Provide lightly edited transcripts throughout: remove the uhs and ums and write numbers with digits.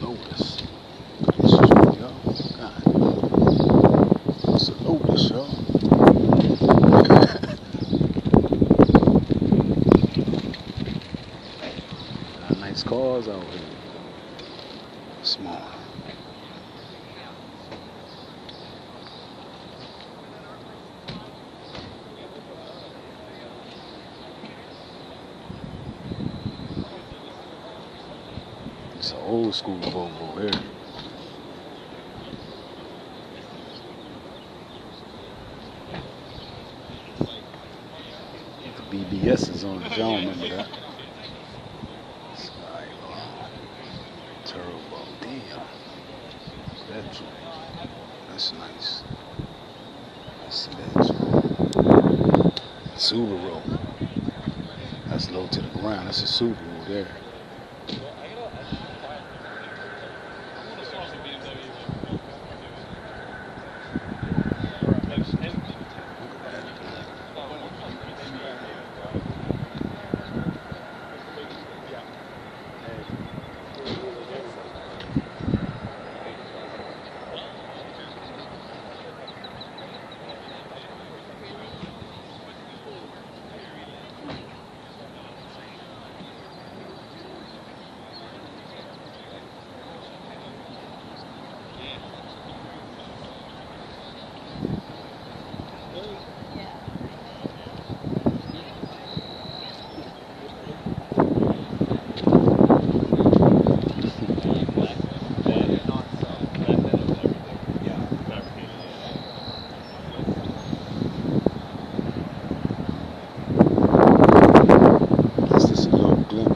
Lotus. This is what y'all got. It's a Lotus, y'all. Got nice cars out here. Small. It's an old school Volvo here. The BBS is on it. Y'all remember that? Turbo. Damn. That joint. That's nice. Let's see that joint. Subaru. That's low to the ground. That's a Subaru there.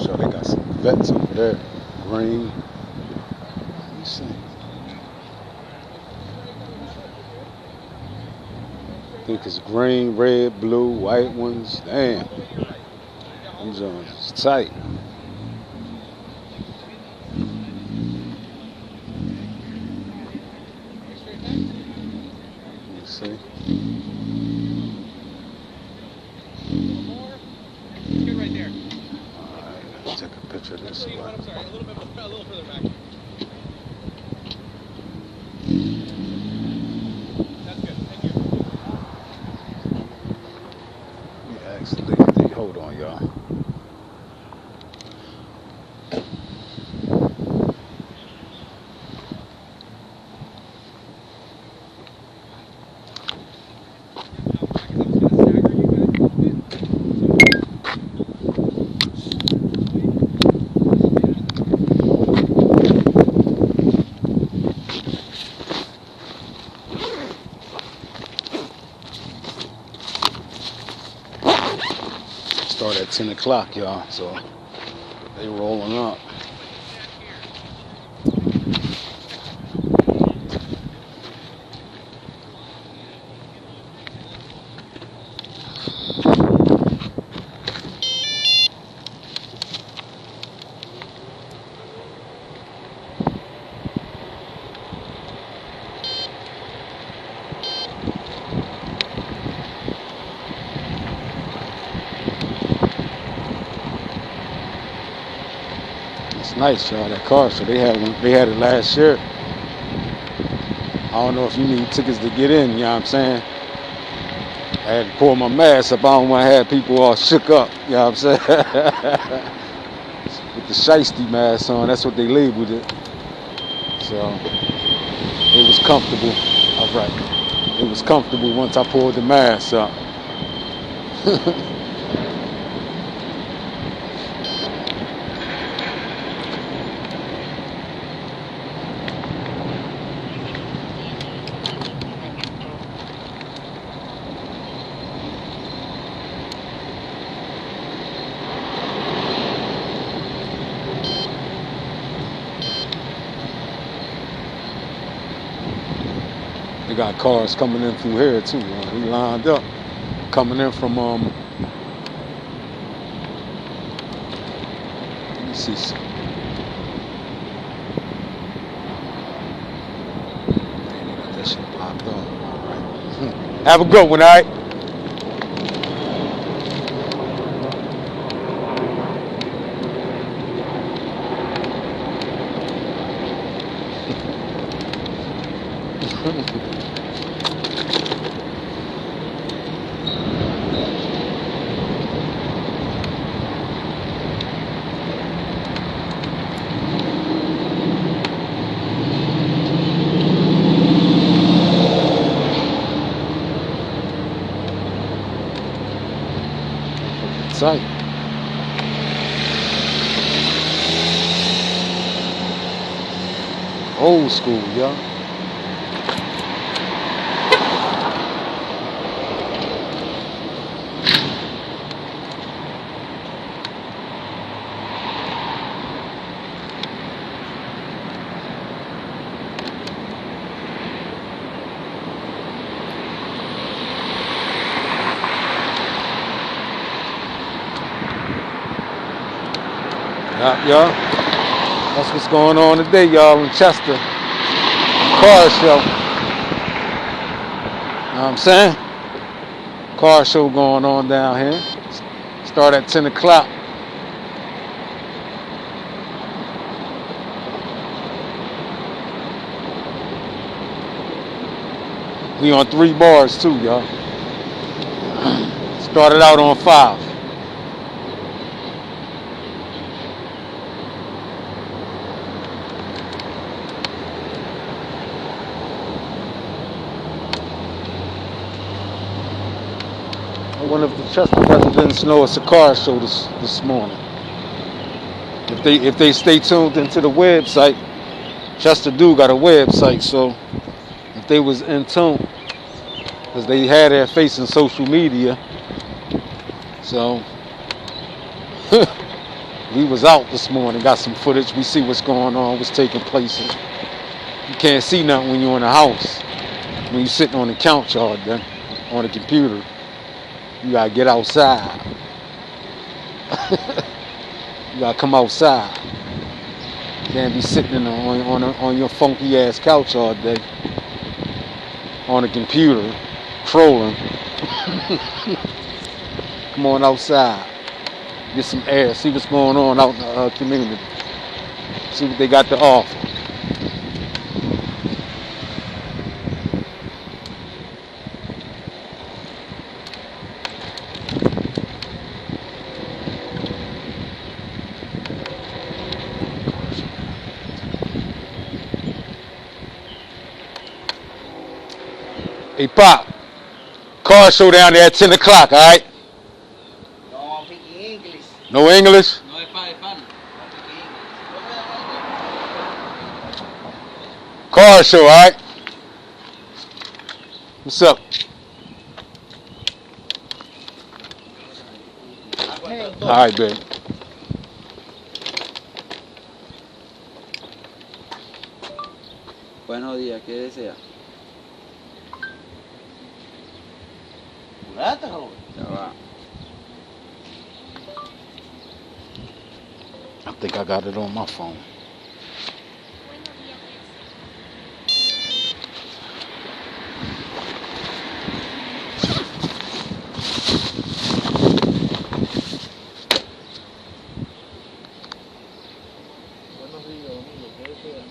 So they got some vets over there. Green. Let me see. I think it's green, red, blue, white ones. Damn. Them joints is tight. Let me see. Right there. Take a picture of this one. I'm sorry, a little further back. That's good, thank you. Yeah, actually, hold on, y'all. Start at 10 o'clock, y'all, so they rolling up. It's nice, y'all, that car. So they had it last year. I don't know if you need tickets to get in, you know what I'm saying? I had to pull my mask up. I don't want to have people all shook up, you know what I'm saying? With the shiesty mask on, that's what they labeled it. So it was comfortable. All right. It was comfortable once I pulled the mask up. They got cars coming in through here too. He lined up, coming in from let me see. Damn, they got that shit popped up. All right. Have a good one, all right? Sight. Old school, y'all. Y'all. That's what's going on today, y'all, in Chester. Car show. Know what I'm saying? Car show going on down here. Start at 10 o'clock. We on 3 bars too, y'all. Started out on 5. I wonder if the Chester residents know it's a car show this morning. If they stay tuned into the website, Chester do got a website, so if they was in tune, because they had their face in social media, so we was out this morning, got some footage. We see what's going on, what's taking place. You can't see nothing when you're in the house. When you're sitting on the couch all day, on the computer, you gotta get outside. You gotta come outside. You can't be sitting on your funky ass couch all day on the computer, trolling. Come on outside, get some air, see what's going on out in the community, see what they got to offer. Hey, Pop, car show down there at 10 o'clock, all right? No, I'm speaking English. No English? No es pan. I'm speaking English. Car show, all right? What's up? Hey. All right, babe. Buenos días, ¿qué desea? Mulata, joven. Ya va. I think I got it on my phone. Buenos días, amigo. ¿Qué desea?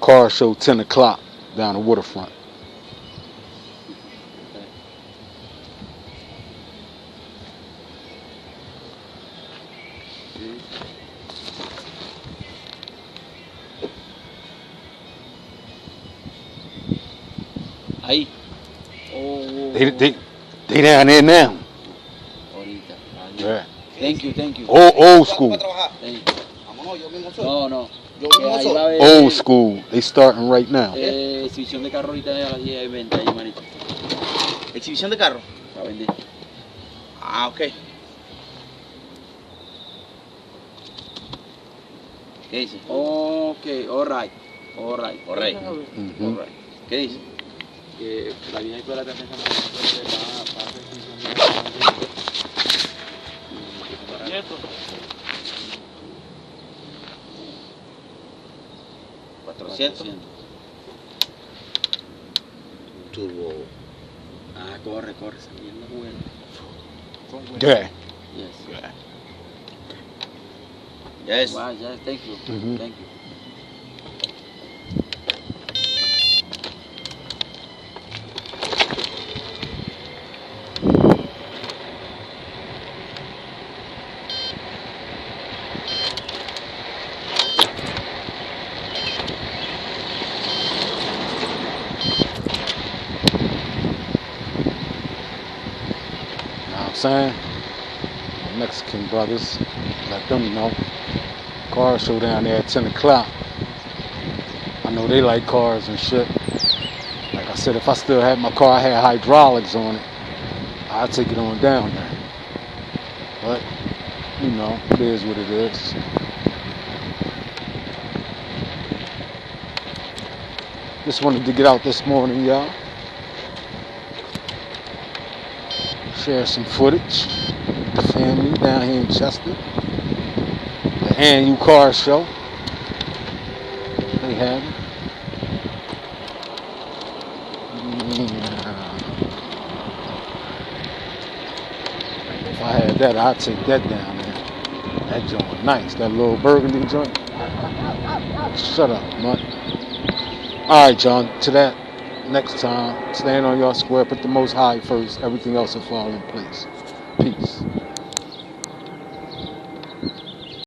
Car show 10 o'clock down the waterfront. Sí. Ahí. Oh, They down there now. ahorita. Adiós. Yeah. Thank you. Old school. ¿Para trabajar? Thank you. Vámonos, yo mismo soy. No. Yo Que mismo ahí soy. va a haber Old school. They starting right now. exhibición de carro ahorita a las 10 y 20 ahí, manito. Exhibición de carro. Para vender. Ah, ok. ¿Qué dice? Ok, alright. Alright. Mhm. Alright. ¿Qué dice? Que la vieja escuela también se va a hacer exhibición de carro. ¿Y esto? 400. Turbo. Ah, corre, esa mierda es buena. Yeah. Yes. Yeah. Yes. Wow, yes, thank you. Mhm. Thank you. Know what I'm saying? My Mexican brothers, let them know. Car show down there at 10 o'clock. I know they like cars and shit. Like I said, if I still had my car, I had hydraulics on it, I'd take it on down there. But, you know, it is what it is. Just wanted to get out this morning, y'all. Share some footage with the family down here in Chester. The annual car show. They have it. Yeah. If I had that, I'd take that down there. That joint was nice. That little burgundy joint. Shut up, mutt. Alright, John. To that, next time, stand on your square. Put the Most High first. Everything else will fall in place. Peace.